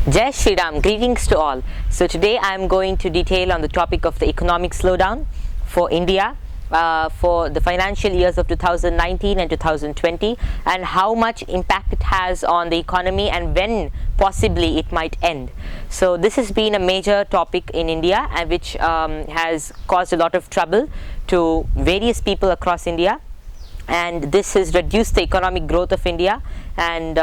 Jai Shri Ram, greetings to all. So today I am going to detail on the topic of the economic slowdown for India for the financial years of 2019 and 2020 and how much impact it has on the economy and when possibly it might end. So this has been a major topic in India and which has caused a lot of trouble to various people across India, and this has reduced the economic growth of India, and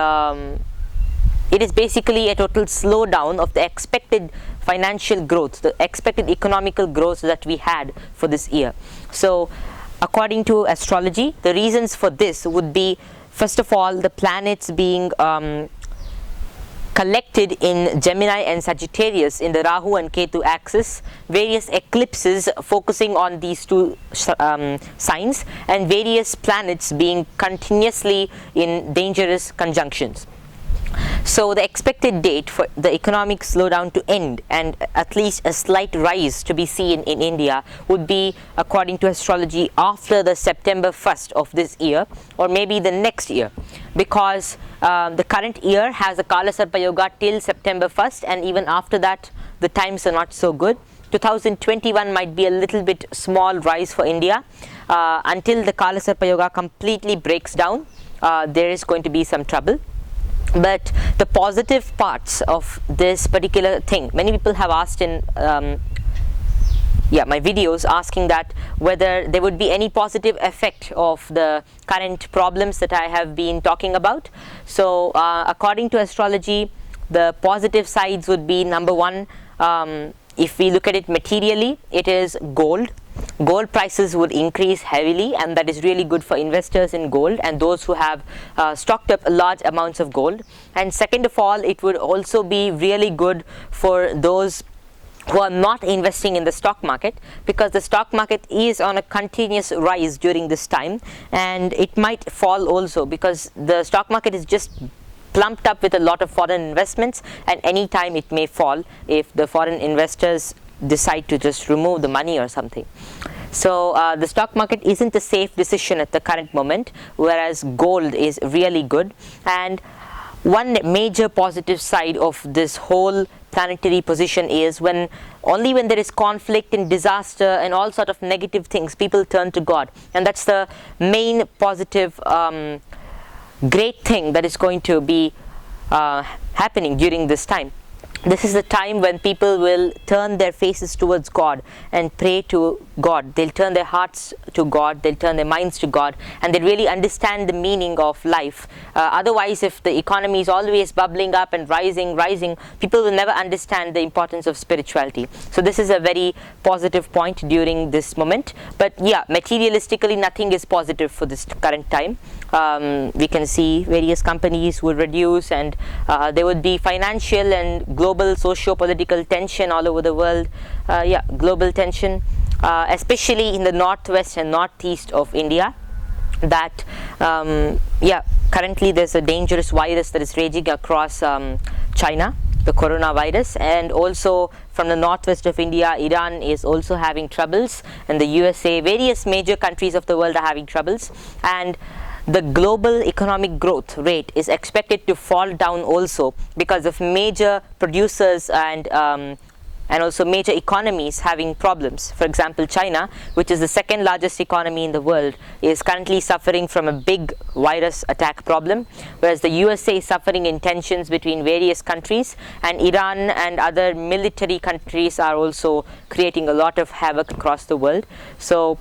it is basically a total slowdown of the expected financial growth, the expected economical growth that we had for this year. So according to astrology, the reasons for this would be, first of all, the planets being collected in Gemini and Sagittarius in the Rahu and Ketu axis, various eclipses focusing on these two signs, and various planets being continuously in dangerous conjunctions. So the expected date for the economic slowdown to end and at least a slight rise to be seen in India would be, according to astrology, after the September 1st of this year or maybe the next year, because the current year has a Kala Sarpa Yoga till September 1st, and even after that the times are not so good. 2021 might be a little bit small rise for India until the Kala Sarpa Yoga completely breaks down. There is going to be some trouble. But the positive parts of this particular thing, many people have asked in my videos, asking that whether there would be any positive effect of the current problems that I have been talking about. So according to astrology, the positive sides would be, number one, if we look at it materially, it is gold. Gold prices would increase heavily, and that is really good for investors in gold and those who have stocked up large amounts of gold. And second of all, it would also be really good for those who are not investing in the stock market, because the stock market is on a continuous rise during this time, and it might fall also because the stock market is just plumped up with a lot of foreign investments, and any time it may fall if the foreign investors decide to just remove the money or something. So the stock market isn't a safe decision at the current moment, whereas gold is really good. And one major positive side of this whole planetary position is only when there is conflict and disaster and all sort of negative things, people turn to God, and that's the main positive great thing that is going to be happening during this time. This is the time when people will turn their faces towards God and pray to God. They'll turn their hearts to God, they'll turn their minds to God, and they really understand the meaning of life. Otherwise, if the economy is always bubbling up and rising, people will never understand the importance of spirituality. So this is a very positive point during this moment. But yeah, materialistically nothing is positive for this current time. We can see various companies would reduce, and there would be financial and global socio-political tension all over the world. Global tension, especially in the northwest and northeast of India. That currently there's a dangerous virus that is raging across China, the coronavirus, and also from the northwest of India, Iran is also having troubles, and the USA, various major countries of the world are having troubles, and the global economic growth rate is expected to fall down also because of major producers and also major economies having problems. For example, China, which is the second largest economy in the world, is currently suffering from a big virus attack problem, whereas the USA is suffering in tensions between various countries, and Iran and other military countries are also creating a lot of havoc across the world. So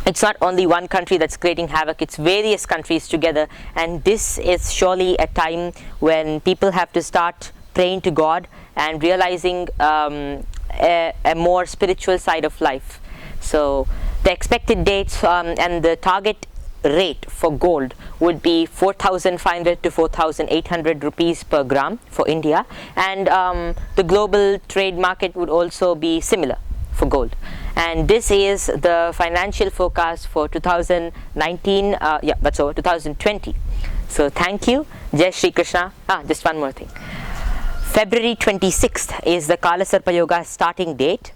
it's not only one country that's creating havoc, it's various countries together, and this is surely a time when people have to start praying to God and realizing a more spiritual side of life. So the expected dates and the target rate for gold would be 4,500 to 4,800 rupees per gram for India, and the global trade market would also be similar for gold. And this is the financial forecast for 2019, 2020. So thank you. Jai Shri Krishna. Just one more thing. February 26th is the Kala Sarpa Yoga starting date,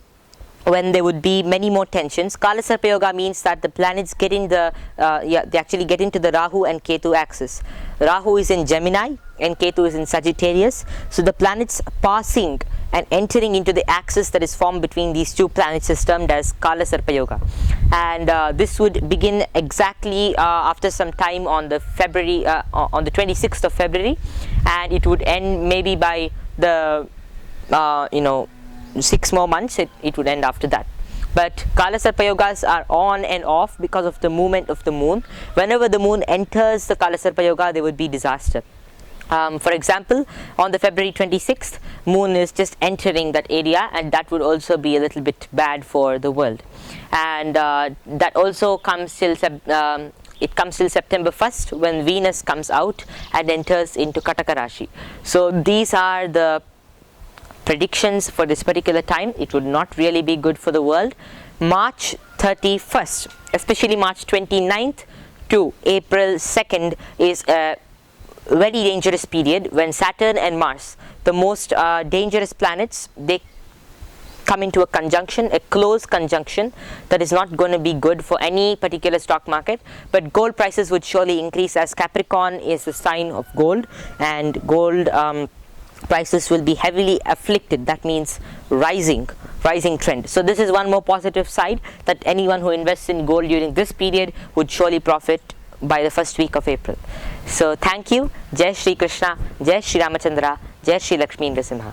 when there would be many more tensions. Kala Sarpa Yoga means that the planets get in the, they actually get into the Rahu and Ketu axis. Rahu is in Gemini and Ketu is in Sagittarius. So the planets passing and entering into the axis that is formed between these two planets is termed as Kala Sarpa Yoga. And this would begin exactly after some time on the February, on the 26th of February, and it would end maybe by the 6 more months. It would end after that. But Kala Sarpa Yogas are on and off because of the movement of the moon. Whenever the moon enters the Kala Sarpa Yoga, there would be disaster. For example, on the February 26th, moon is just entering that area, and that would also be a little bit bad for the world. And that also comes till it comes till September 1st, when Venus comes out and enters into Kataka Rashi. So these are the predictions for this particular time. It would not really be good for the world. March 31st, especially March 29th to April 2nd, is a very dangerous period when Saturn and Mars, the most dangerous planets, they come into a conjunction, a close conjunction that is not going to be good for any particular stock market. But gold prices would surely increase, as Capricorn is the sign of gold, and gold prices will be heavily afflicted. That means rising trend. So this is one more positive side, that anyone who invests in gold during this period would surely profit by the first week of April. So thank you. Jai Shri Krishna, Jai Shri Ramachandra, Jai Shri Lakshmi Nrasimha.